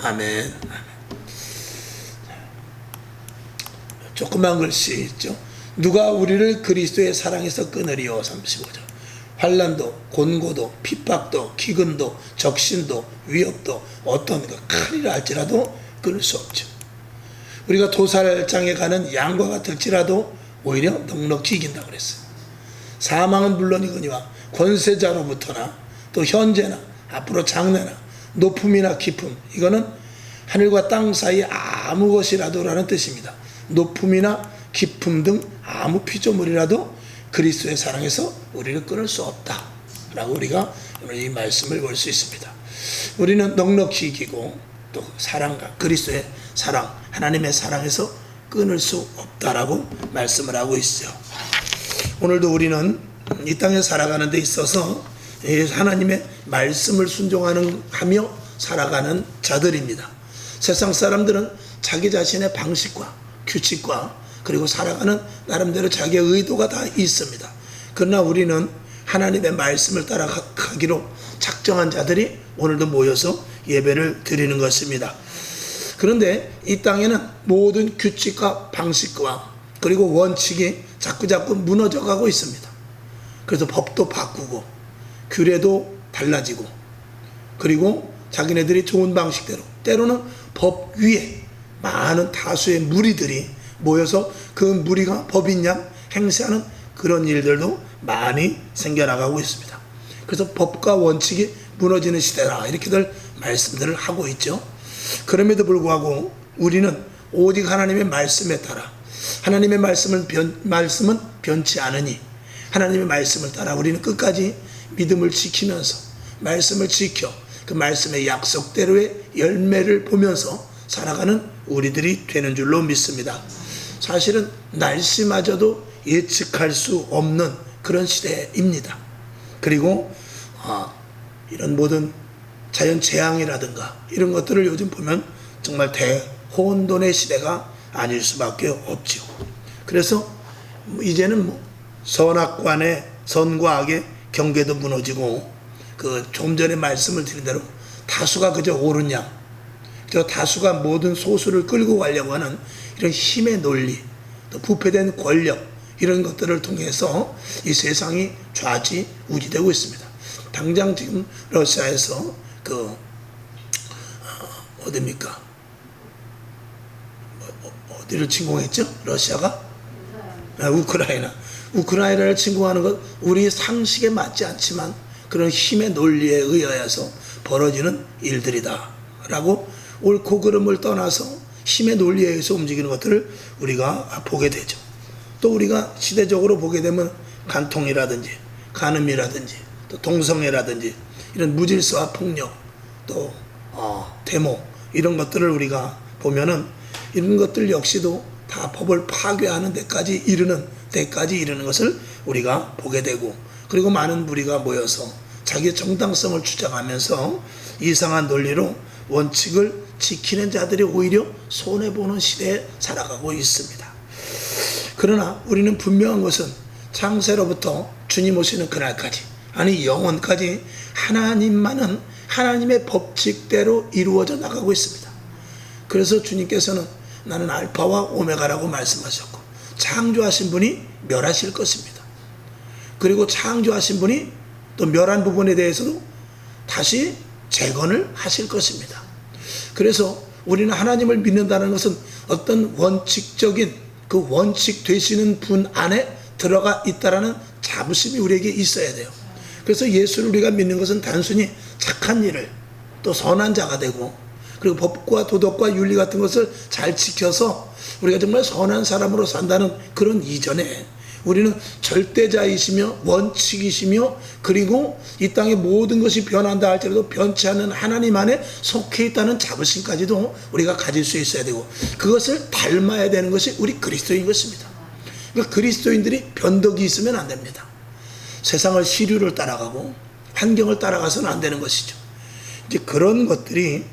아멘. 조그만 글씨 있죠. 누가 우리를 그리스도의 사랑에서 끊으리요. 35절. 환난도 곤고도 핍박도 기근도 적신도 위협도 어떤 칼이라 할지라도 끊을 수 없죠. 우리가 도살장에 가는 양과 같을지라도 오히려 넉넉히 이긴다고 그랬어요. 사망은 물론이거니와 권세자로부터나 또 현재나 앞으로 장래나 높음이나 깊음, 이거는 하늘과 땅 사이에 아무 것이라도라는 뜻입니다. 높음이나 깊음 등 아무 피조물이라도 그리스도의 사랑에서 우리를 끊을 수 없다 라고 우리가 오늘 이 말씀을 볼 수 있습니다. 우리는 넉넉히 이기고 또 사랑과 그리스도의 사랑, 하나님의 사랑에서 끊을 수 없다라고 말씀을 하고 있죠. 오늘도 우리는 이 땅에 살아가는 데 있어서 하나님의 말씀을 순종하며 살아가는 자들입니다. 세상 사람들은 자기 자신의 방식과 규칙과 그리고 살아가는 나름대로 자기의 의도가 다 있습니다. 그러나 우리는 하나님의 말씀을 따라가기로 작정한 자들이 오늘도 모여서 예배를 드리는 것입니다. 그런데 이 땅에는 모든 규칙과 방식과 그리고 원칙이 자꾸자꾸 무너져 가고 있습니다. 그래서 법도 바꾸고 규례도 달라지고 그리고 자기네들이 좋은 방식대로 때로는 법 위에 많은 다수의 무리들이 모여서 그 무리가 법인 양 행세하는 그런 일들도 많이 생겨나가고 있습니다. 그래서 법과 원칙이 무너지는 시대라 이렇게들 말씀들을 하고 있죠. 그럼에도 불구하고 우리는 오직 하나님의 말씀에 따라 하나님의 말씀은 변치 않으니 하나님의 말씀을 따라 우리는 끝까지 믿음을 지키면서 말씀을 지켜 그 말씀의 약속대로의 열매를 보면서 살아가는 우리들이 되는 줄로 믿습니다. 사실은 날씨마저도 예측할 수 없는 그런 시대입니다. 그리고 이런 모든 자연 재앙이라든가 이런 것들을 요즘 보면 정말 대혼돈의 시대가 아닐 수밖에 없죠. 그래서 이제는 선악관의 선과 악의 경계도 무너지고 그 좀 전에 말씀을 드린 대로 다수가 그저 옳은 양, 저 다수가 모든 소수를 끌고 가려고 하는 이런 힘의 논리, 또 부패된 권력 이런 것들을 통해서 이 세상이 좌지우지되고 있습니다. 당장 지금 러시아에서 어디입니까? 어디를 침공했죠? 러시아가? 우크라이나를 침공하는 것 우리 상식에 맞지 않지만 그런 힘의 논리에 의하여서 벌어지는 일들이다 라고 옳고 그름을 떠나서 힘의 논리에 의해서 움직이는 것들을 우리가 보게 되죠. 또 우리가 시대적으로 보게 되면 간통이라든지 간음이라든지 또 동성애라든지 이런 무질서와 폭력 또 데모 이런 것들을 우리가 보면은 이런 것들 역시도 다 법을 파괴하는 데까지 이르는 것을 우리가 보게 되고 그리고 많은 무리가 모여서 자기의 정당성을 주장하면서 이상한 논리로 원칙을 지키는 자들이 오히려 손해보는 시대에 살아가고 있습니다. 그러나 우리는 분명한 것은 창세로부터 주님 오시는 그날까지 아니 영원까지 하나님만은 하나님의 법칙대로 이루어져 나가고 있습니다. 그래서 주님께서는 나는 알파와 오메가라고 말씀하셨고 창조하신 분이 멸하실 것입니다. 그리고 창조하신 분이 또 멸한 부분에 대해서도 다시 재건을 하실 것입니다. 그래서 우리는 하나님을 믿는다는 것은 어떤 원칙적인 그 원칙 되시는 분 안에 들어가 있다라는 자부심이 우리에게 있어야 돼요. 그래서 예수를 우리가 믿는 것은 단순히 착한 일을 또 선한 자가 되고 그리고 법과 도덕과 윤리 같은 것을 잘 지켜서 우리가 정말 선한 사람으로 산다는 그런 이전에 우리는 절대자이시며 원칙이시며 그리고 이 땅의 모든 것이 변한다 할지라도 변치 않는 하나님 안에 속해 있다는 자부심까지도 우리가 가질 수 있어야 되고 그것을 닮아야 되는 것이 우리 그리스도인 것입니다. 그러니까 그리스도인들이 변덕이 있으면 안 됩니다. 세상을 시류를 따라가고 환경을 따라가서는 안 되는 것이죠. 이제 그런 것들이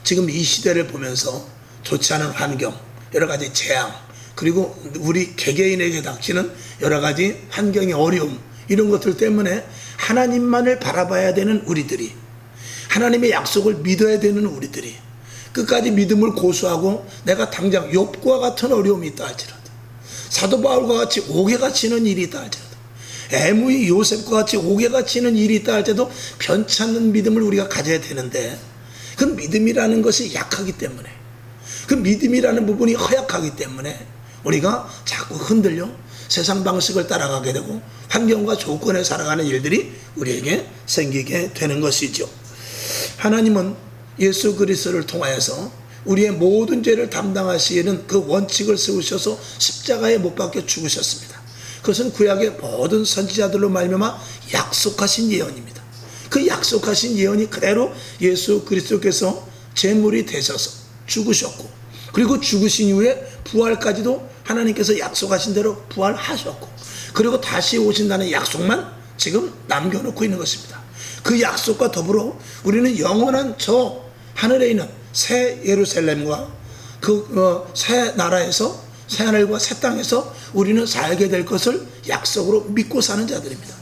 지금 이 시대를 보면서 좋지 않은 환경, 여러 가지 재앙, 그리고 우리 개개인에게 닥치는 여러 가지 환경의 어려움 이런 것들 때문에 하나님만을 바라봐야 되는 우리들이 하나님의 약속을 믿어야 되는 우리들이 끝까지 믿음을 고수하고 내가 당장 욥과 같은 어려움이 있다 할지라도, 사도 바울과 같이 옥에가 치는 일이 있다 할지라도, 애무의 요셉과 같이 옥에가 치는 일이 있다 할지라도 변치 않는 믿음을 우리가 가져야 되는데, 그 믿음이라는 것이 약하기 때문에, 그 믿음이라는 부분이 허약하기 때문에 우리가 자꾸 흔들려 세상 방식을 따라가게 되고 환경과 조건에 살아가는 일들이 우리에게 생기게 되는 것이죠. 하나님은 예수 그리스도를 통하여서 우리의 모든 죄를 담당하시는 그 원칙을 세우셔서 십자가에 못 박혀 죽으셨습니다. 그것은 구약의 모든 선지자들로 말미암아 약속하신 예언입니다. 그 약속하신 예언이 그대로 예수 그리스도께서 제물이 되셔서 죽으셨고, 그리고 죽으신 이후에 부활까지도 하나님께서 약속하신 대로 부활하셨고, 그리고 다시 오신다는 약속만 지금 남겨놓고 있는 것입니다. 그 약속과 더불어 우리는 영원한 저 하늘에 있는 새 예루살렘과 그 새 나라에서, 새 하늘과 새 땅에서 우리는 살게 될 것을 약속으로 믿고 사는 자들입니다.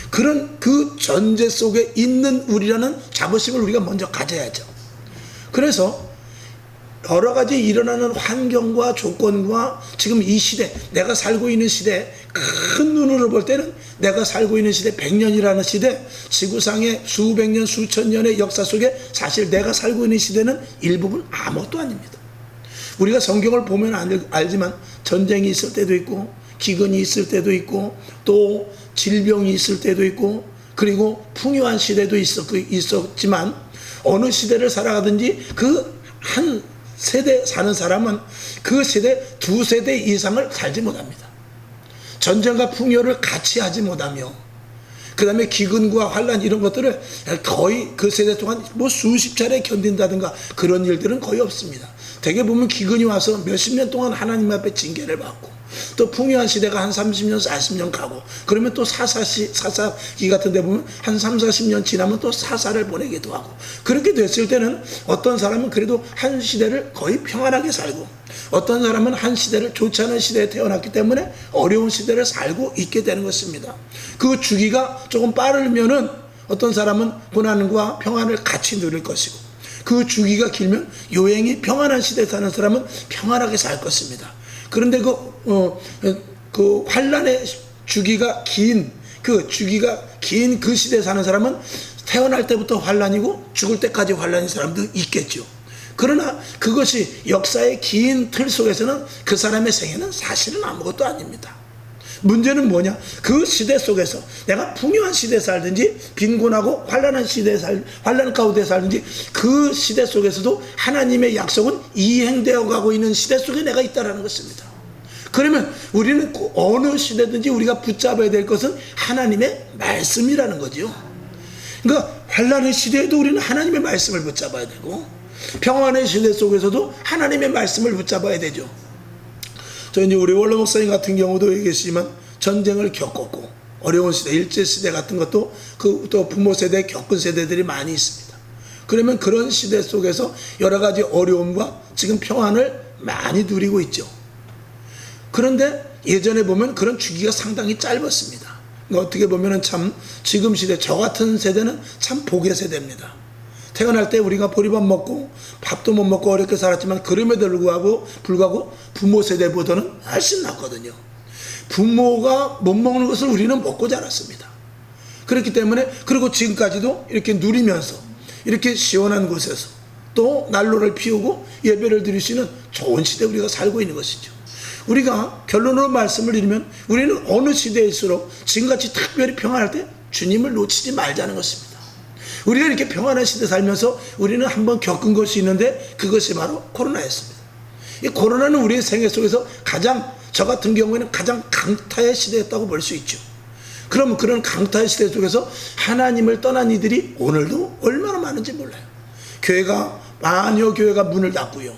그런 그 전제 속에 있는 우리라는 자부심을 우리가 먼저 가져야죠. 그래서 여러 가지 일어나는 환경과 조건과 지금 이 시대, 내가 살고 있는 시대, 큰 눈으로 볼 때는 내가 살고 있는 시대, 100년이라는 시대, 지구상의 수백 년, 수천 년의 역사 속에 사실 내가 살고 있는 시대는 일부분 아무것도 아닙니다. 우리가 성경을 보면 알지만 전쟁이 있을 때도 있고, 기근이 있을 때도 있고, 또 질병이 있을 때도 있고, 그리고 풍요한 시대도 있었지만, 어느 시대를 살아가든지 그 한 세대 사는 사람은 그 세대 두 세대 이상을 살지 못합니다. 전쟁과 풍요를 같이 하지 못하며, 그 다음에 기근과 환란 이런 것들을 거의 그 세대 동안 뭐 수십 차례 견딘다든가 그런 일들은 거의 없습니다. 대개 보면 기근이 와서 몇십 년 동안 하나님 앞에 징계를 받고, 또 풍요한 시대가 한 30년 40년 가고, 그러면 또 사사기 같은 데 보면 한 3, 40년 지나면 또 사사를 보내기도 하고, 그렇게 됐을 때는 어떤 사람은 그래도 한 시대를 거의 평안하게 살고, 어떤 사람은 한 시대를 좋지 않은 시대에 태어났기 때문에 어려운 시대를 살고 있게 되는 것입니다. 그 주기가 조금 빠르면은 어떤 사람은 고난과 평안을 같이 누릴 것이고, 그 주기가 길면 요행이 평안한 시대에 사는 사람은 평안하게 살 것입니다. 그런데 그 환란의 주기가 긴 그 시대에 사는 사람은 태어날 때부터 환란이고 죽을 때까지 환란인 사람도 있겠죠. 그러나 그것이 역사의 긴 틀 속에서는 그 사람의 생애는 사실은 아무것도 아닙니다. 문제는 뭐냐? 그 시대 속에서 내가 풍요한 시대에 살든지 빈곤하고 환란 가운데 살든지 그 시대 속에서도 하나님의 약속은 이행되어 가고 있는 시대 속에 내가 있다는 것입니다. 그러면 우리는 어느 시대든지 우리가 붙잡아야 될 것은 하나님의 말씀이라는 거죠. 그러니까 환란의 시대에도 우리는 하나님의 말씀을 붙잡아야 되고, 평안의 시대 속에서도 하나님의 말씀을 붙잡아야 되죠. 저 이제 우리 원로 목사님 같은 경우도 얘기했지만 전쟁을 겪었고, 어려운 시대, 일제시대 같은 것도 또 부모 세대 겪은 세대들이 많이 있습니다. 그러면 그런 시대 속에서 여러 가지 어려움과 지금 평안을 많이 누리고 있죠. 그런데 예전에 보면 그런 주기가 상당히 짧았습니다. 그러니까 어떻게 보면 참 지금 시대, 저 같은 세대는 참 복의 세대입니다. 태어날 때 우리가 보리밥 먹고 밥도 못 먹고 어렵게 살았지만, 그럼에도 불구하고 부모 세대보다는 훨씬 낫거든요. 부모가 못 먹는 것을 우리는 먹고 자랐습니다. 그렇기 때문에, 그리고 지금까지도 이렇게 누리면서 이렇게 시원한 곳에서 또 난로를 피우고 예배를 드릴 수 있는 좋은 시대에 우리가 살고 있는 것이죠. 우리가 결론으로 말씀을 드리면 우리는 어느 시대일수록 지금같이 특별히 평안할 때 주님을 놓치지 말자는 것입니다. 우리가 이렇게 평안한 시대 살면서 우리는 한번 겪은 것이 있는데, 그것이 바로 코로나였습니다. 이 코로나는 우리의 생애 속에서 저 같은 경우에는 가장 강타의 시대였다고 볼 수 있죠. 그러면 그런 강타의 시대 속에서 하나님을 떠난 이들이 오늘도 얼마나 많은지 몰라요. 많여 교회가 문을 닫고요.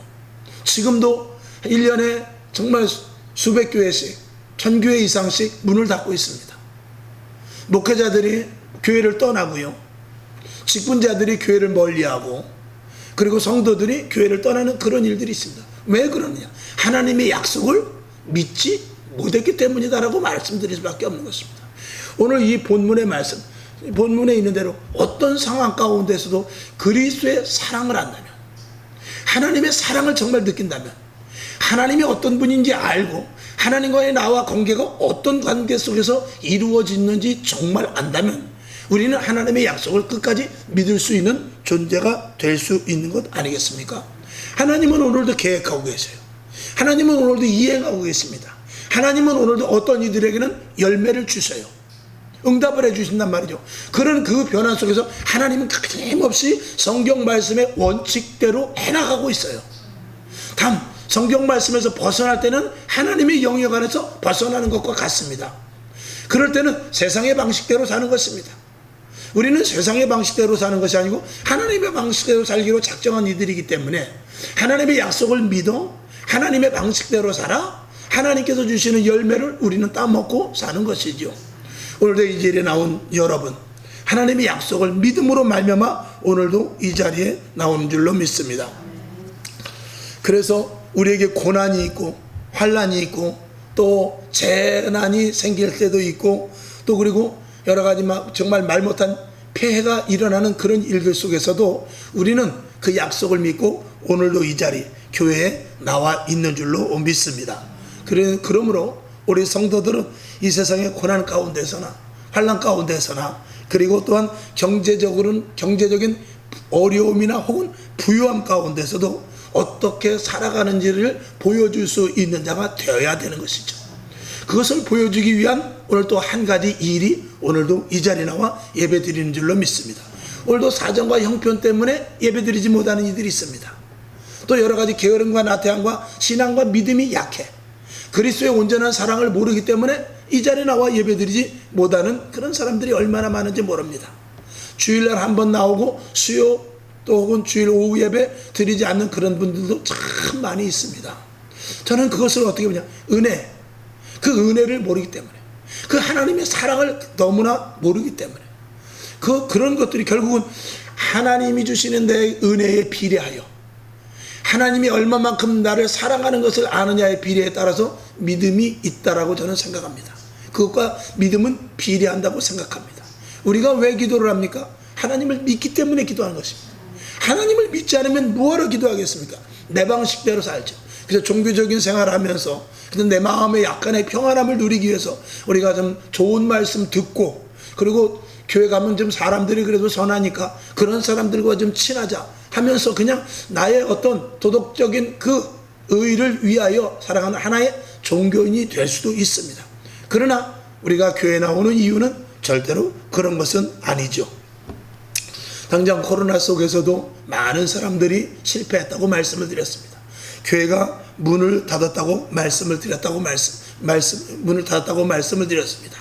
지금도 1년에 정말 수백 교회씩, 1000교회 이상씩 문을 닫고 있습니다. 목회자들이 교회를 떠나고요. 직분자들이 교회를 멀리하고, 그리고 성도들이 교회를 떠나는 그런 일들이 있습니다. 왜 그러느냐? 하나님의 약속을 믿지 못했기 때문이다라고 말씀드릴 수밖에 없는 것입니다. 오늘 이 본문의 말씀, 본문에 있는 대로 어떤 상황 가운데서도 그리스도의 사랑을 안다면, 하나님의 사랑을 정말 느낀다면, 하나님이 어떤 분인지 알고 하나님과의 나와 관계가 어떤 관계 속에서 이루어지는지 정말 안다면 우리는 하나님의 약속을 끝까지 믿을 수 있는 존재가 될 수 있는 것 아니겠습니까? 하나님은 오늘도 계획하고 계세요. 하나님은 오늘도 이행하고 계십니다. 하나님은 오늘도 어떤 이들에게는 열매를 주세요. 응답을 해주신단 말이죠. 그런 그 변화 속에서 하나님은 끊임없이 성경 말씀의 원칙대로 해나가고 있어요. 다음, 성경 말씀에서 벗어날 때는 하나님의 영역 안에서 벗어나는 것과 같습니다. 그럴 때는 세상의 방식대로 사는 것입니다. 우리는 세상의 방식대로 사는 것이 아니고 하나님의 방식대로 살기로 작정한 이들이기 때문에 하나님의 약속을 믿어 하나님의 방식대로 살아 하나님께서 주시는 열매를 우리는 따먹고 사는 것이죠. 오늘도 이 자리에 나온 여러분, 하나님의 약속을 믿음으로 말미암아 오늘도 이 자리에 나오는 줄로 믿습니다. 그래서 우리에게 고난이 있고 환난이 있고 또 재난이 생길 때도 있고 또 그리고 여러 가지 정말 말 못한 폐해가 일어나는 그런 일들 속에서도 우리는 그 약속을 믿고 오늘도 이 자리 교회에 나와 있는 줄로 믿습니다. 그러므로 우리 성도들은 이 세상의 고난 가운데서나 환난 가운데서나 그리고 또한 경제적인 어려움이나 혹은 부유함 가운데서도 어떻게 살아가는지를 보여줄 수 있는 자가 되어야 되는 것이죠. 그것을 보여주기 위한 오늘 또 한 가지 일이 오늘도 이 자리에 나와 예배 드리는 줄로 믿습니다. 오늘도 사정과 형편 때문에 예배 드리지 못하는 이들이 있습니다. 또 여러 가지 게으름과 나태함과 신앙과 믿음이 약해 그리스도의 온전한 사랑을 모르기 때문에 이 자리에 나와 예배 드리지 못하는 그런 사람들이 얼마나 많은지 모릅니다. 주일날 한 번 나오고 수요 또 혹은 주일 오후 예배 드리지 않는 그런 분들도 참 많이 있습니다. 저는 그것을 어떻게 보냐, 그 은혜를 모르기 때문에, 그 하나님의 사랑을 너무나 모르기 때문에 그런 것들이 결국은 하나님이 주시는 내 은혜에 비례하여 하나님이 얼마만큼 나를 사랑하는 것을 아느냐의 비례에 따라서 믿음이 있다라고 저는 생각합니다. 그것과 믿음은 비례한다고 생각합니다. 우리가 왜 기도를 합니까? 하나님을 믿기 때문에 기도하는 것입니다. 하나님을 믿지 않으면 뭐하러 기도하겠습니까? 내 방식대로 살죠. 그래서 종교적인 생활을 하면서 내 마음의 약간의 평안함을 누리기 위해서 우리가 좀 좋은 말씀 듣고 그리고 교회 가면 좀 사람들이 그래도 선하니까 그런 사람들과 좀 친하자 하면서 그냥 나의 어떤 도덕적인 그 의를 위하여 살아가는 하나의 종교인이 될 수도 있습니다. 그러나 우리가 교회에 나오는 이유는 절대로 그런 것은 아니죠. 당장 코로나 속에서도 많은 사람들이 실패했다고 말씀을 드렸습니다. 교회가 문을 닫았다고 말씀을 드렸습니다.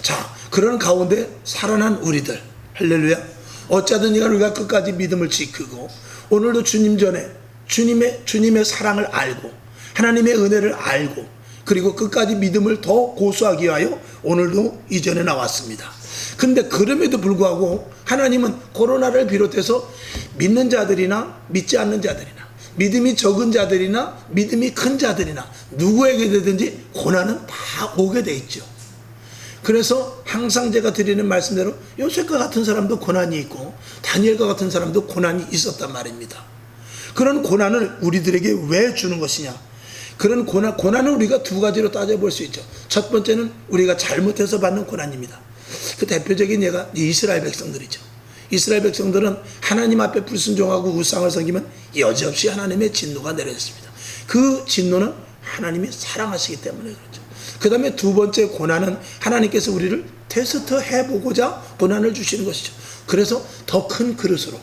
자, 그런 가운데 살아난 우리들, 할렐루야. 어쩌든지 우리가 끝까지 믿음을 지키고 오늘도 주님 전에 주님의 사랑을 알고 하나님의 은혜를 알고 그리고 끝까지 믿음을 더 고수하기 위하여 오늘도 이전에 나왔습니다. 근데 그럼에도 불구하고 하나님은 코로나를 비롯해서 믿는 자들이나 믿지 않는 자들이나 믿음이 적은 자들이나 믿음이 큰 자들이나 누구에게 되든지 고난은 다 오게 돼 있죠. 그래서 항상 제가 드리는 말씀대로 요셉과 같은 사람도 고난이 있고 다니엘과 같은 사람도 고난이 있었단 말입니다. 그런 고난을 우리들에게 왜 주는 것이냐? 그런 고난을 우리가 두 가지로 따져볼 수 있죠. 첫 번째는 우리가 잘못해서 받는 고난입니다. 그 대표적인 예가 이스라엘 백성들이죠. 이스라엘 백성들은 하나님 앞에 불순종하고 우상을 섬기면 여지없이 하나님의 진노가 내려졌습니다. 그 진노는 하나님이 사랑하시기 때문에 그렇죠. 그 다음에 두 번째 고난은 하나님께서 우리를 테스트 해보고자 고난을 주시는 것이죠. 그래서 더 큰 그릇으로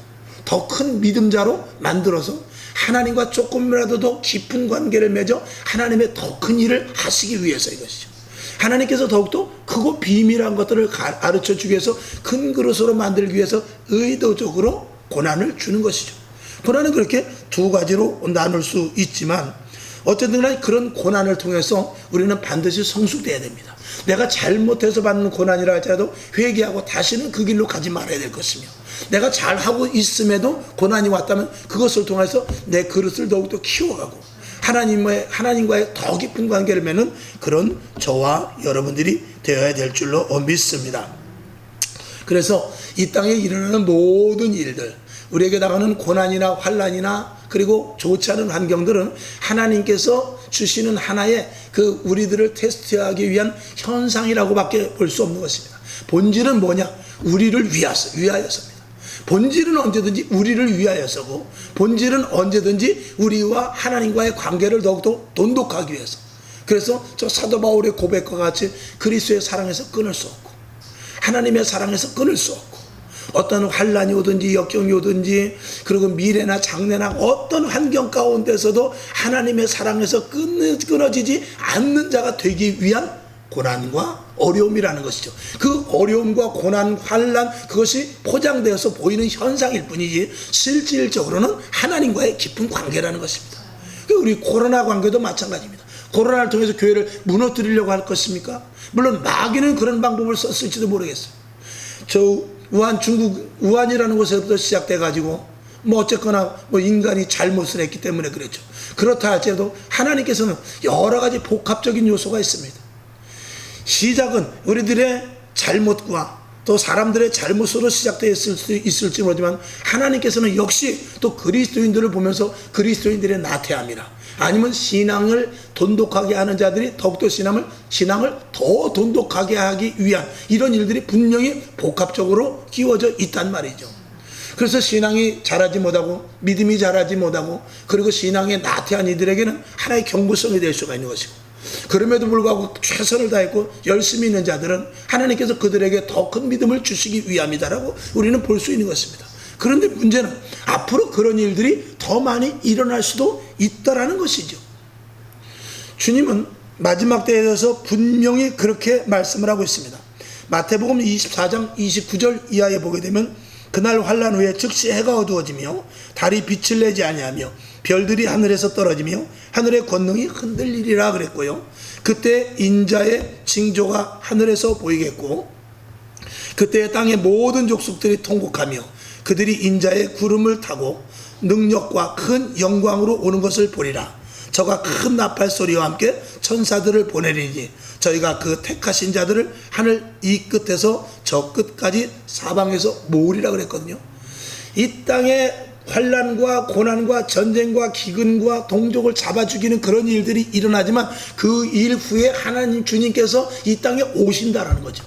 더 큰 믿음자로 만들어서 하나님과 조금이라도 더 깊은 관계를 맺어 하나님의 더 큰 일을 하시기 위해서인 것이죠. 하나님께서 더욱더 크고 비밀한 것들을 가르쳐주기 위해서 큰 그릇으로 만들기 위해서 의도적으로 고난을 주는 것이죠. 고난은 그렇게 두 가지로 나눌 수 있지만 어쨌든 간에 그런 고난을 통해서 우리는 반드시 성숙되어야 됩니다. 내가 잘못해서 받는 고난이라 할지라도 회개하고 다시는 그 길로 가지 말아야 될 것이며 내가 잘하고 있음에도 고난이 왔다면 그것을 통해서 내 그릇을 더욱더 키워가고 하나님과의 더 깊은 관계를 맺는 그런 저와 여러분들이 되어야 될 줄로 믿습니다. 그래서 이 땅에 일어나는 모든 일들, 우리에게 나가는 고난이나 환난이나 그리고 좋지 않은 환경들은 하나님께서 주시는 하나의 그 우리들을 테스트하기 위한 현상이라고밖에 볼 수 없는 것입니다. 본질은 뭐냐? 우리를 위하여서입니다. 본질은 언제든지 우리를 위하여서고, 본질은 언제든지 우리와 하나님과의 관계를 더욱더 돈독하기 위해서. 그래서 저 사도 바울의 고백과 같이 그리스도의 사랑에서 끊을 수 없고, 하나님의 사랑에서 끊을 수 없고, 어떤 환난이 오든지 역경이 오든지, 그리고 미래나 장래나 어떤 환경 가운데서도 하나님의 사랑에서 끊어지지 않는 자가 되기 위한 고난과 어려움이라는 것이죠. 그 어려움과 고난, 환난, 그것이 포장되어서 보이는 현상일 뿐이지 실질적으로는 하나님과의 깊은 관계라는 것입니다. 우리 코로나 관계도 마찬가지입니다. 코로나를 통해서 교회를 무너뜨리려고 할 것입니까? 물론 마귀는 그런 방법을 썼을지도 모르겠어요. 저 우한, 중국 우한이라는 곳에서부터 시작돼 가지고 어쨌거나 인간이 잘못을 했기 때문에 그랬죠. 그렇다 할지라도 하나님께서는 여러 가지 복합적인 요소가 있습니다. 시작은 우리들의 잘못과 또 사람들의 잘못으로 시작되어 있을 수 있을지 모르지만, 하나님께서는 역시 또 그리스도인들을 보면서 그리스도인들의 나태함이라, 아니면 신앙을 돈독하게 하는 자들이 더욱더 신앙을 더 돈독하게 하기 위한 이런 일들이 분명히 복합적으로 끼워져 있단 말이죠. 그래서 신앙이 자라지 못하고 믿음이 자라지 못하고, 그리고 신앙에 나태한 이들에게는 하나의 경고성이 될 수가 있는 것이고, 그럼에도 불구하고 최선을 다했고 열심히 있는 자들은 하나님께서 그들에게 더 큰 믿음을 주시기 위함이다라고 우리는 볼 수 있는 것입니다. 그런데 문제는 앞으로 그런 일들이 더 많이 일어날 수도 있다라는 것이죠. 주님은 마지막 때에 대해서 분명히 그렇게 말씀을 하고 있습니다. 마태복음 24장 29절 이하에 보게 되면, 그날 환난 후에 즉시 해가 어두워지며 달이 빛을 내지 아니하며 별들이 하늘에서 떨어지며 하늘의 권능이 흔들리리라 그랬고요. 그때 인자의 징조가 하늘에서 보이겠고, 그때 땅의 모든 족속들이 통곡하며 그들이 인자의 구름을 타고 능력과 큰 영광으로 오는 것을 보리라. 저가 큰 나팔 소리와 함께 천사들을 보내리니 저희가 그 택하신 자들을 하늘 이 끝에서 저 끝까지 사방에서 모으리라 그랬거든요. 이 땅에 환난과 고난과 전쟁과 기근과 동족을 잡아 죽이는 그런 일들이 일어나지만, 그 일 후에 하나님 주님께서 이 땅에 오신다라는 거죠.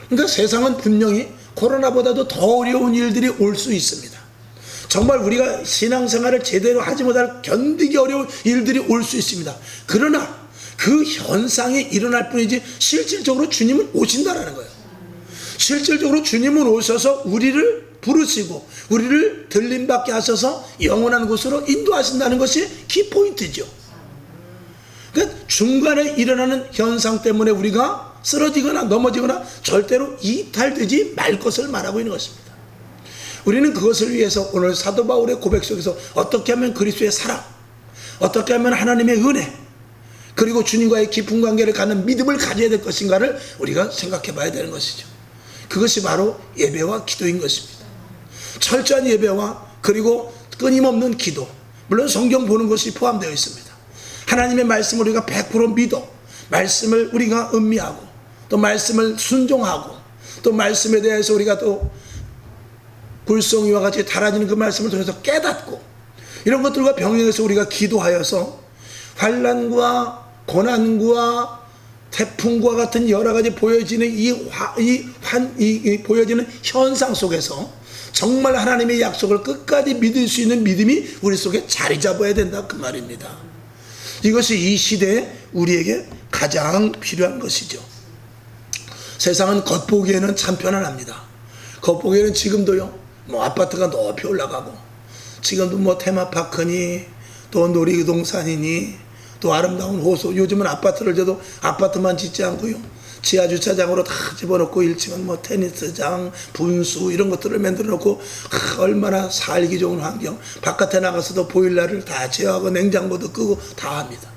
그러니까 세상은 분명히 코로나보다도 더 어려운 일들이 올 수 있습니다. 정말 우리가 신앙생활을 제대로 하지 못할 견디기 어려운 일들이 올 수 있습니다. 그러나 그 현상이 일어날 뿐이지 실질적으로 주님은 오신다라는 거예요. 실질적으로 주님은 오셔서 우리를 부르시고 우리를 들림받게 하셔서 영원한 곳으로 인도하신다는 것이 키포인트죠. 그러니까 중간에 일어나는 현상 때문에 우리가 쓰러지거나 넘어지거나 절대로 이탈되지 말 것을 말하고 있는 것입니다. 우리는 그것을 위해서 오늘 사도 바울의 고백 속에서 어떻게 하면 그리스도의 사랑, 어떻게 하면 하나님의 은혜, 그리고 주님과의 깊은 관계를 갖는 믿음을 가져야 될 것인가를 우리가 생각해 봐야 되는 것이죠. 그것이 바로 예배와 기도인 것입니다. 철저한 예배와 그리고 끊임없는 기도, 물론 성경 보는 것이 포함되어 있습니다. 하나님의 말씀을 우리가 100% 믿어, 말씀을 우리가 음미하고 또 말씀을 순종하고 또 말씀에 대해서 우리가 또 불송이와 같이 달아지는 그 말씀을 통해서 깨닫고, 이런 것들과 병행해서 우리가 기도하여서 환난과 고난과 태풍과 같은 여러 가지 보여지는 보여지는 현상 속에서 정말 하나님의 약속을 끝까지 믿을 수 있는 믿음이 우리 속에 자리 잡아야 된다, 그 말입니다. 이것이 이 시대에 우리에게 가장 필요한 것이죠. 세상은 겉보기에는 참 편안합니다. 겉보기에는 지금도요, 아파트가 높이 올라가고, 지금도 테마파크니 또 놀이동산이니 또 아름다운 호수, 요즘은 아파트를 줘도 아파트만 짓지 않고요, 지하주차장으로 다 집어넣고 1층은 테니스장, 분수 이런 것들을 만들어 놓고, 얼마나 살기 좋은 환경. 바깥에 나가서도 보일러를 다 제어하고 냉장고도 끄고 다 합니다.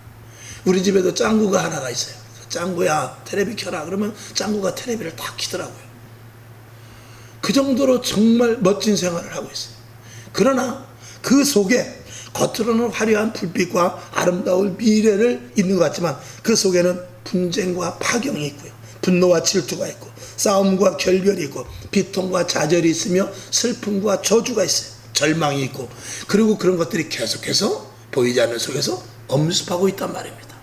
우리 집에도 짱구가 하나가 있어요. 짱구야 테레비 켜라 그러면 짱구가 테레비를 다 켜더라고요. 그 정도로 정말 멋진 생활을 하고 있어요. 그러나 그 속에 겉으로는 화려한 불빛과 아름다운 미래를 있는 것 같지만 그 속에는 분쟁과 파경이 있고요, 분노와 질투가 있고 싸움과 결별이 있고 비통과 좌절이 있으며 슬픔과 저주가 있어요. 절망이 있고 그리고 그런 것들이 계속해서 보이지 않는 속에서 엄습하고 있단 말입니다.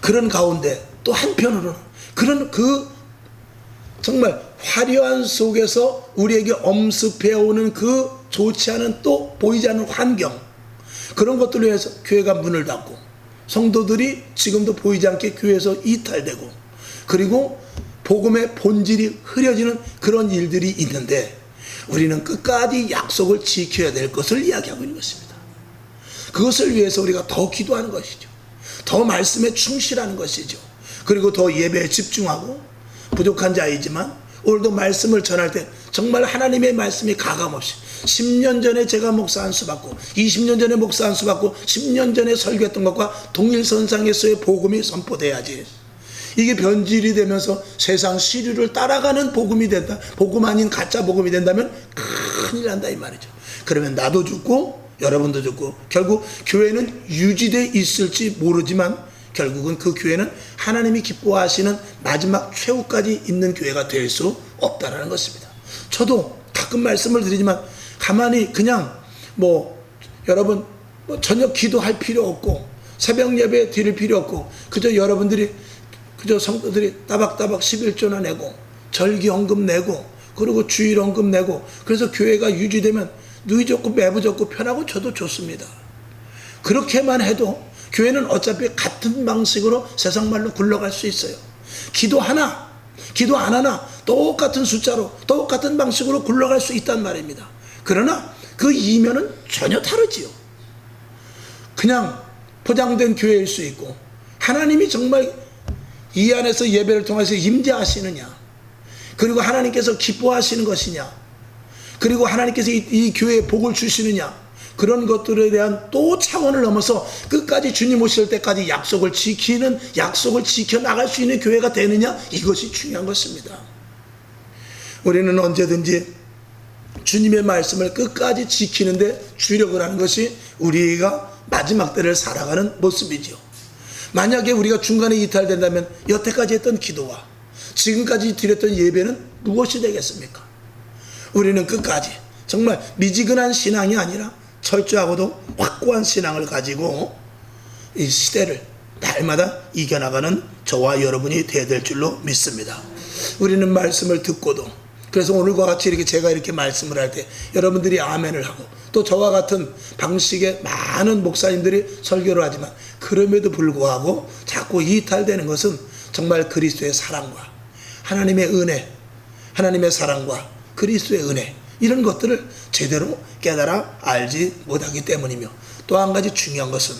그런 가운데 또 한편으로는 그런 정말 화려한 속에서 우리에게 엄습해오는 그 좋지 않은 또 보이지 않는 환경, 그런 것들로 해서 교회가 문을 닫고 성도들이 지금도 보이지 않게 교회에서 이탈되고 그리고 복음의 본질이 흐려지는 그런 일들이 있는데 우리는 끝까지 약속을 지켜야 될 것을 이야기하고 있는 것입니다. 그것을 위해서 우리가 더 기도하는 것이죠. 더 말씀에 충실하는 것이죠. 그리고 더 예배에 집중하고 부족한 자이지만 오늘도 말씀을 전할 때 정말 하나님의 말씀이 가감없이 10년 전에 제가 목사 한 수 받고 20년 전에 목사 한 수 받고 10년 전에 설교했던 것과 동일선상에서의 복음이 선포돼야지. 이게 변질이 되면서 세상 시류를 따라가는 복음이 된다. 복음 아닌 가짜 복음이 된다면 큰일 난다 이 말이죠. 그러면 나도 죽고 여러분도 죽고 결국 교회는 유지되어 있을지 모르지만 결국은 그 교회는 하나님이 기뻐하시는 마지막 최후까지 있는 교회가 될 수 없다는 것입니다. 저도 가끔 말씀을 드리지만 가만히 그냥 여러분 저녁 기도할 필요 없고 새벽 예배 드릴 필요 없고 그저 여러분들이 그저 성도들이 따박따박 11조나 내고 절기헌금 내고 그리고 주일헌금 내고 그래서 교회가 유지되면 누이 좋고 매부 좋고 편하고 저도 좋습니다. 그렇게만 해도 교회는 어차피 같은 방식으로 세상 말로 굴러갈 수 있어요. 기도 안 하나 똑같은 숫자로 똑같은 방식으로 굴러갈 수 있단 말입니다. 그러나 그 이면은 전혀 다르지요. 그냥 포장된 교회일 수 있고 하나님이 정말 이 안에서 예배를 통해서 임재하시느냐, 그리고 하나님께서 기뻐하시는 것이냐, 그리고 하나님께서 이 교회에 복을 주시느냐, 그런 것들에 대한 또 차원을 넘어서 끝까지 주님 오실 때까지 약속을 지켜나갈 수 있는 교회가 되느냐, 이것이 중요한 것입니다. 우리는 언제든지 주님의 말씀을 끝까지 지키는데 주력을 하는 것이 우리가 마지막 때를 살아가는 모습이죠. 만약에 우리가 중간에 이탈된다면 여태까지 했던 기도와 지금까지 드렸던 예배는 무엇이 되겠습니까? 우리는 끝까지 정말 미지근한 신앙이 아니라 철저하고도 확고한 신앙을 가지고 이 시대를 날마다 이겨나가는 저와 여러분이 되어야 될 줄로 믿습니다. 우리는 말씀을 듣고도, 그래서 오늘과 같이 제가 이렇게 말씀을 할 때 여러분들이 아멘을 하고 또 저와 같은 방식의 많은 목사님들이 설교를 하지만 그럼에도 불구하고 자꾸 이탈되는 것은 정말 그리스도의 사랑과 하나님의 은혜, 하나님의 사랑과 그리스도의 은혜, 이런 것들을 제대로 깨달아 알지 못하기 때문이며, 또 한 가지 중요한 것은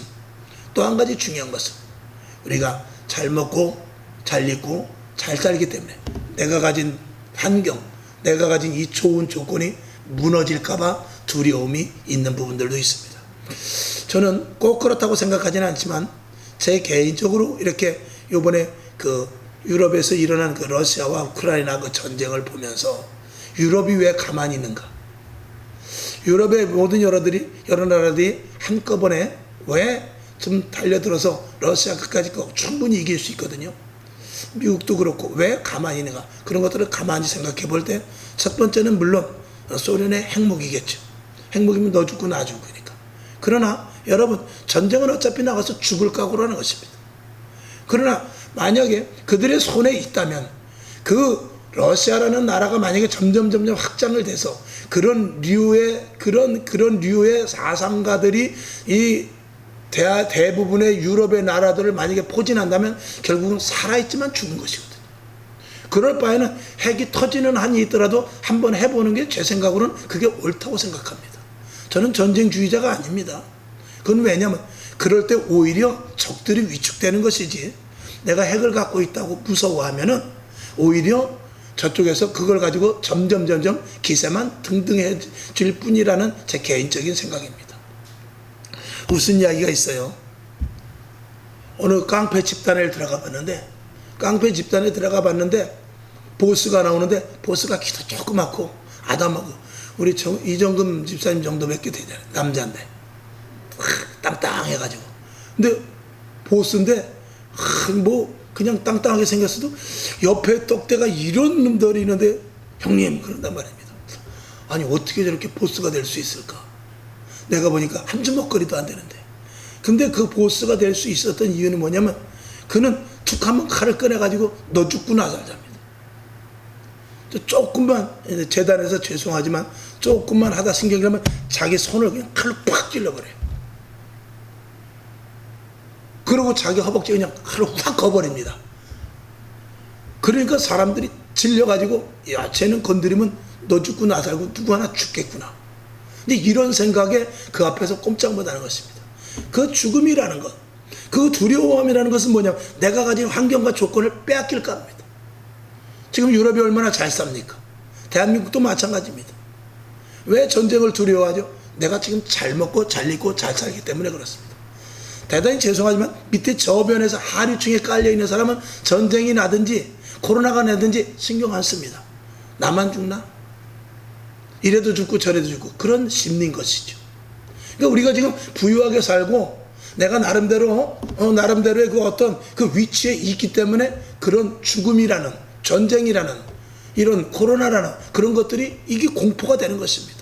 우리가 잘 먹고 잘 입고 잘 살기 때문에 내가 가진 환경, 내가 가진 이 좋은 조건이 무너질까봐 두려움이 있는 부분들도 있습니다. 저는 꼭 그렇다고 생각하지는 않지만 제 개인적으로 이렇게 요번에 유럽에서 일어난 러시아와 우크라이나 전쟁을 보면서 유럽이 왜 가만히 있는가? 유럽의 모든 여러 나라들이 한꺼번에 왜 좀 달려들어서 러시아 끝까지 충분히 이길 수 있거든요. 미국도 그렇고 왜 가만히 있는가? 그런 것들을 가만히 생각해 볼 때 첫 번째는 물론 소련의 핵무기겠죠. 핵무기면 너 죽고 나 죽으니까. 그러나 여러분, 전쟁은 어차피 나가서 죽을 각오라는 것입니다. 그러나 만약에 그들의 손에 있다면 러시아라는 나라가 만약에 점점 확장을 돼서 그런 류의 사상가들이 이 대부분의 유럽의 나라들을 만약에 포진한다면 결국은 살아있지만 죽은 것이거든요. 그럴 바에는 핵이 터지는 한이 있더라도 한번 해보는 게 제 생각으로는 그게 옳다고 생각합니다. 저는 전쟁주의자가 아닙니다. 그건 왜냐하면 그럴 때 오히려 적들이 위축되는 것이지, 내가 핵을 갖고 있다고 무서워하면은 오히려 저쪽에서 그걸 가지고 점점 기세만 등등해질 뿐이라는 제 개인적인 생각입니다. 무슨 이야기가 있어요. 어느 깡패 집단에 들어가 봤는데 보스가 나오는데 보스가 키도 조그맣고 아담하고 우리 이정금 집사님 정도밖에 되잖아요. 남자인데 땅땅해가지고. 근데 보스인데 그냥 땅땅하게 생겼어도 옆에 떡대가 이런 놈들이 있는데 형님 그런단 말입니다. 아니 어떻게 저렇게 보스가 될 수 있을까? 내가 보니까 한 주먹거리도 안 되는데. 근데 그 보스가 될 수 있었던 이유는 뭐냐면 그는 툭 한번 칼을 꺼내가지고 너 죽구나 살잡니다. 조금만 재단에서 죄송하지만 조금만 하다 신경이 나면 자기 손을 그냥 칼로 팍 찔러버려요. 그리고 자기 허벅지 그냥 칼로 확 거버립니다. 그러니까 사람들이 질려가지고 야 쟤는 건드리면 너 죽고 나 살고 누구 하나 죽겠구나. 근데 이런 생각에 그 앞에서 꼼짝 못하는 것입니다. 그 죽음이라는 것, 그 두려움이라는 것은 뭐냐면 내가 가진 환경과 조건을 빼앗길까 합니다. 지금 유럽이 얼마나 잘 삽니까? 대한민국도 마찬가지입니다. 왜 전쟁을 두려워하죠? 내가 지금 잘 먹고 잘 입고 잘 살기 때문에 그렇습니다. 대단히 죄송하지만 밑에 저변에서 하류층에 깔려있는 사람은 전쟁이 나든지 코로나가 나든지 신경 안 씁니다. 나만 죽나? 이래도 죽고 저래도 죽고 그런 심리인 것이죠. 그러니까 우리가 지금 부유하게 살고 내가 나름대로의 그 어떤 그 위치에 있기 때문에 그런 죽음이라는 전쟁이라는 이런 코로나라는 그런 것들이 이게 공포가 되는 것입니다.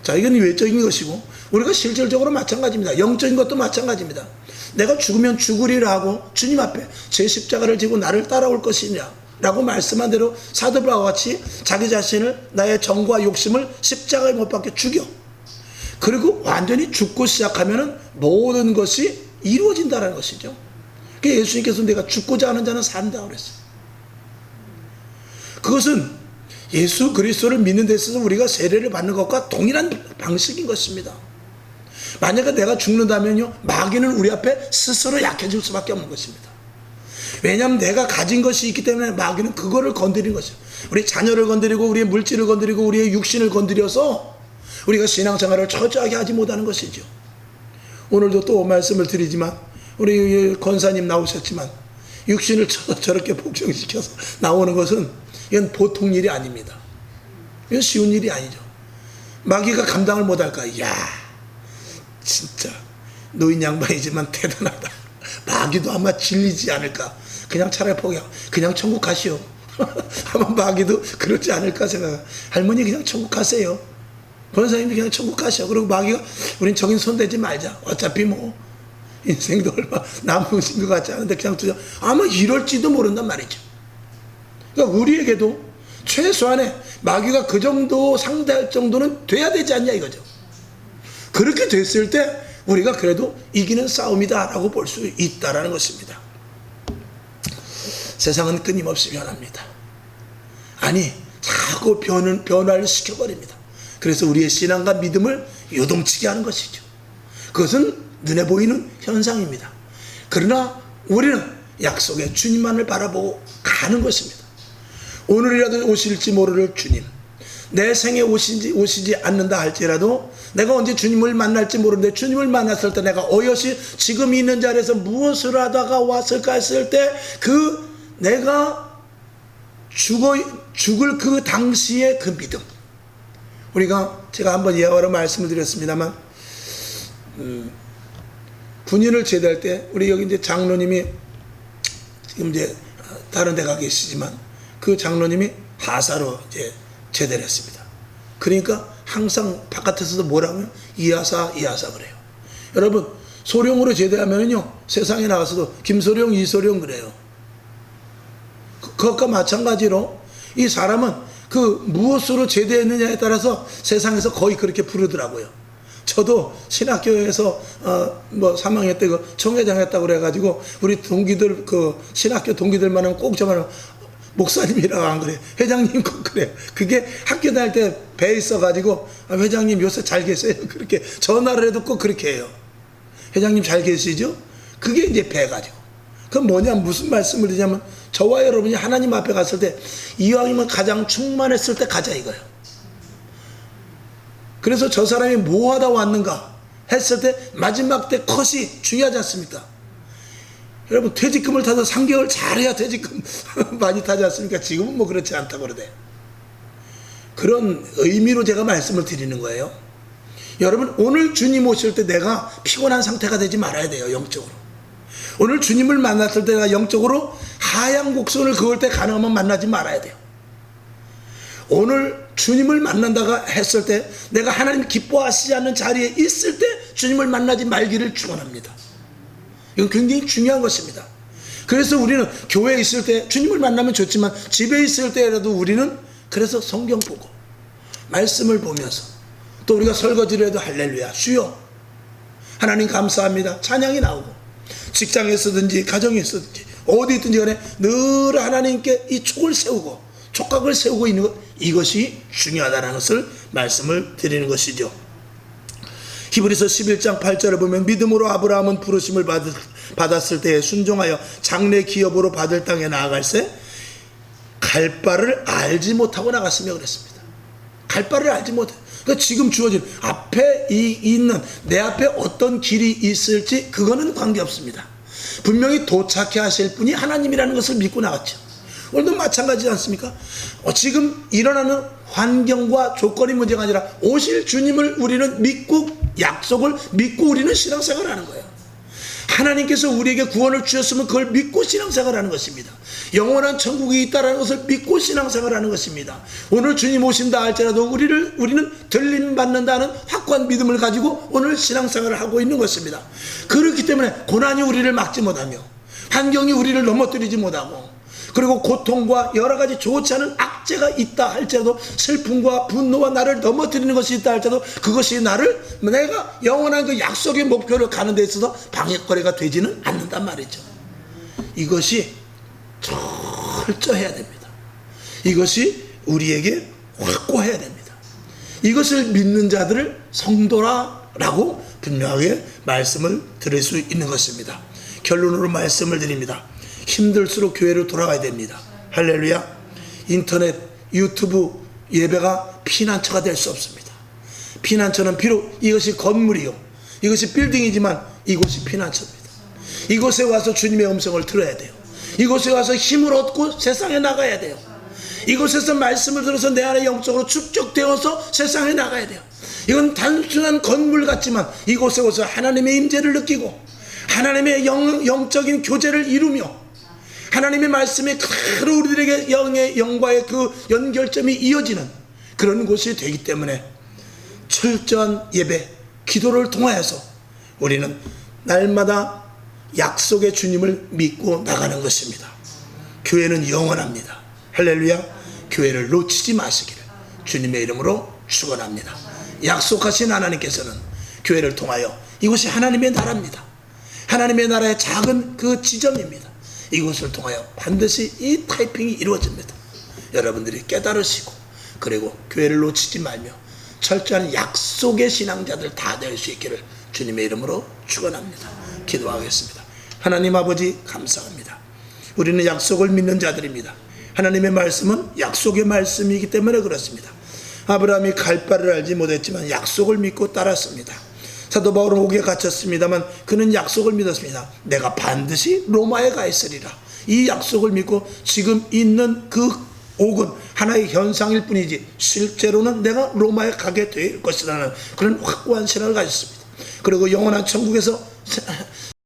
자, 이건 외적인 것이고 우리가 실질적으로 마찬가지입니다. 영적인 것도 마찬가지입니다. 내가 죽으면 죽으리라 하고 주님 앞에 제 십자가를 지고 나를 따라올 것이냐 라고 말씀한 대로 사도 바울과 같이 자기 자신을 나의 정과 욕심을 십자가에 못 박혀 죽여. 그리고 완전히 죽고 시작하면 모든 것이 이루어진다는 것이죠. 예수님께서 내가 죽고자 하는 자는 산다 그랬어요. 그것은 예수 그리스도를 믿는 데 있어서 우리가 세례를 받는 것과 동일한 방식인 것입니다. 만약에 내가 죽는다면요 마귀는 우리 앞에 스스로 약해질 수밖에 없는 것입니다. 왜냐하면 내가 가진 것이 있기 때문에 마귀는 그거를 건드리는 것이죠. 우리 자녀를 건드리고 우리의 물질을 건드리고 우리의 육신을 건드려서 우리가 신앙생활을 철저하게 하지 못하는 것이죠. 오늘도 또 말씀을 드리지만 우리 권사님 나오셨지만 육신을 저렇게 복종시켜서 나오는 것은 이건 보통 일이 아닙니다. 이건 쉬운 일이 아니죠. 마귀가 감당을 못할까? 이야 진짜 노인 양반이지만 대단하다. 마귀도 아마 질리지 않을까. 그냥 차라리 포기하고 그냥 천국 가시오. 아마 마귀도 그렇지 않을까 생각. 할머니 그냥 천국 가세요. 권사님도 그냥 천국 가시오. 그리고 마귀가 우린 정인 손대지 말자. 어차피 뭐 인생도 얼마 남으신 것 같지 않은데 그냥 두자. 아마 이럴지도 모른단 말이죠. 그러니까 우리에게도 최소한의 마귀가 그 정도 상대할 정도는 돼야 되지 않냐 이거죠. 그렇게 됐을 때 우리가 그래도 이기는 싸움이다 라고 볼 수 있다라는 것입니다. 세상은 끊임없이 변합니다. 아니 자꾸 변화를 시켜버립니다. 그래서 우리의 신앙과 믿음을 요동치게 하는 것이죠. 그것은 눈에 보이는 현상입니다. 그러나 우리는 약속의 주님만을 바라보고 가는 것입니다. 오늘이라도 오실지 모를 주님, 내 생에 오시지 않는다 할지라도 내가 언제 주님을 만날지 모르는데 주님을 만났을 때 내가 어여시 지금 있는 자리에서 무엇을 하다가 왔을까 했을 때 내가 죽을 그 당시의 그 믿음. 우리가 제가 한번 예화로 말씀을 드렸습니다만 군인을 제대할 때 우리 여기 이제 장로님이 지금 이제 다른 데 가 계시지만 그 장로님이 하사로 이제 제대를 했습니다. 그러니까 항상 바깥에서도 뭐라고요? 이하사 그래요. 여러분 소령으로 제대하면요 세상에 나가서도 김소령 이소령 그래요. 그것과 마찬가지로 이 사람은 그 무엇으로 제대했느냐에 따라서 세상에서 거의 그렇게 부르더라고요. 저도 신학교에서 뭐 3학년 때 그 총회장 했다고 그래가지고 우리 동기들 그 신학교 동기들만은 꼭 저만 목사님이라고 안 그래. 회장님 꼭 그래. 그게 학교 다닐 때 배에 있어가지고 회장님 요새 잘 계세요. 그렇게 전화를 해도 꼭 그렇게 해요. 회장님 잘 계시죠? 그게 이제 배가지고. 그건 뭐냐 무슨 말씀을 드리냐면 저와 여러분이 하나님 앞에 갔을 때 이왕이면 가장 충만했을 때 가자 이거예요. 그래서 저 사람이 뭐 하다 왔는가 했을 때 마지막 때 컷이 중요하지 않습니까? 여러분 퇴직금을 타서 3개월 잘해야 퇴직금 많이 타지 않습니까? 지금은 뭐 그렇지 않다고 그러대. 그런 의미로 제가 말씀을 드리는 거예요. 여러분 오늘 주님 오실 때 내가 피곤한 상태가 되지 말아야 돼요. 영적으로. 오늘 주님을 만났을 때 내가 영적으로 하얀 곡선을 그을 때 가능하면 만나지 말아야 돼요. 오늘 주님을 만난다가 했을 때 내가 하나님 기뻐하시지 않는 자리에 있을 때 주님을 만나지 말기를 축원합니다. 이건 굉장히 중요한 것입니다. 그래서 우리는 교회에 있을 때 주님을 만나면 좋지만 집에 있을 때라도 우리는 그래서 성경 보고 말씀을 보면서 또 우리가 설거지를 해도 할렐루야 주여 하나님 감사합니다 찬양이 나오고 직장에서든지 가정에서든지 어디 있든지 간에 늘 하나님께 이 촉을 세우고 촉각을 세우고 있는 것, 이것이 중요하다는 것을 말씀을 드리는 것이죠. 히브리서 11장 8절을 보면 믿음으로 아브라함은 부르심을 받았을 때에 순종하여 장래 기업으로 받을 땅에 나아갈새 갈 바를 알지 못하고 나갔으며 그랬습니다. 갈 바를 알지 못해. 그러니까 지금 주어진 앞에 있는 내 앞에 어떤 길이 있을지 그거는 관계없습니다. 분명히 도착해 하실 분이 하나님이라는 것을 믿고 나갔죠. 오늘도 마찬가지지 않습니까? 지금 일어나는 환경과 조건이 문제가 아니라 오실 주님을 우리는 믿고 약속을 믿고 우리는 신앙생활을 하는 거예요. 하나님께서 우리에게 구원을 주셨으면 그걸 믿고 신앙생활을 하는 것입니다. 영원한 천국이 있다는 것을 믿고 신앙생활을 하는 것입니다. 오늘 주님 오신다 할지라도 우리는 들림받는다는 확고한 믿음을 가지고 오늘 신앙생활을 하고 있는 것입니다. 그렇기 때문에 고난이 우리를 막지 못하며 환경이 우리를 넘어뜨리지 못하고 그리고 고통과 여러 가지 좋지 않은 악재가 있다 할지라도 슬픔과 분노와 나를 넘어뜨리는 것이 있다 할지라도 그것이 내가 영원한 그 약속의 목표를 가는 데 있어서 방해거리가 되지는 않는단 말이죠. 이것이 철저해야 됩니다. 이것이 우리에게 확고해야 됩니다. 이것을 믿는 자들을 성도라라고 분명하게 말씀을 드릴 수 있는 것입니다. 결론으로 말씀을 드립니다. 힘들수록 교회로 돌아가야 됩니다. 할렐루야. 인터넷, 유튜브 예배가 피난처가 될 수 없습니다. 피난처는 비록 이것이 건물이요 이것이 빌딩이지만 이곳이 피난처입니다. 이곳에 와서 주님의 음성을 들어야 돼요. 이곳에 와서 힘을 얻고 세상에 나가야 돼요. 이곳에서 말씀을 들어서 내 안에 영적으로 축적되어서 세상에 나가야 돼요. 이건 단순한 건물 같지만 이곳에 와서 하나님의 임재를 느끼고 하나님의 영적인 교제를 이루며 하나님의 말씀이 그대로 우리들에게 영의 영과의 그 연결점이 이어지는 그런 곳이 되기 때문에 철저한 예배, 기도를 통하여서 우리는 날마다 약속의 주님을 믿고 나가는 것입니다. 교회는 영원합니다. 할렐루야. 교회를 놓치지 마시기를 주님의 이름으로 축원합니다. 약속하신 하나님께서는 교회를 통하여 이곳이 하나님의 나라입니다. 하나님의 나라의 작은 그 지점입니다. 이것을 통하여 반드시 이 타이핑이 이루어집니다. 여러분들이 깨달으시고 그리고 교회를 놓치지 말며 철저한 약속의 신앙자들 다 될 수 있기를 주님의 이름으로 축원합니다. 기도하겠습니다. 하나님 아버지 감사합니다. 우리는 약속을 믿는 자들입니다. 하나님의 말씀은 약속의 말씀이기 때문에 그렇습니다. 아브라함이 갈 바를 알지 못했지만 약속을 믿고 따랐습니다. 사도 바울은 옥에 갇혔습니다만 그는 약속을 믿었습니다. 내가 반드시 로마에 가 있으리라. 이 약속을 믿고 지금 있는 그 옥은 하나의 현상일 뿐이지 실제로는 내가 로마에 가게 될 것이라는 그런 확고한 신앙을 가졌습니다. 그리고 영원한 천국에서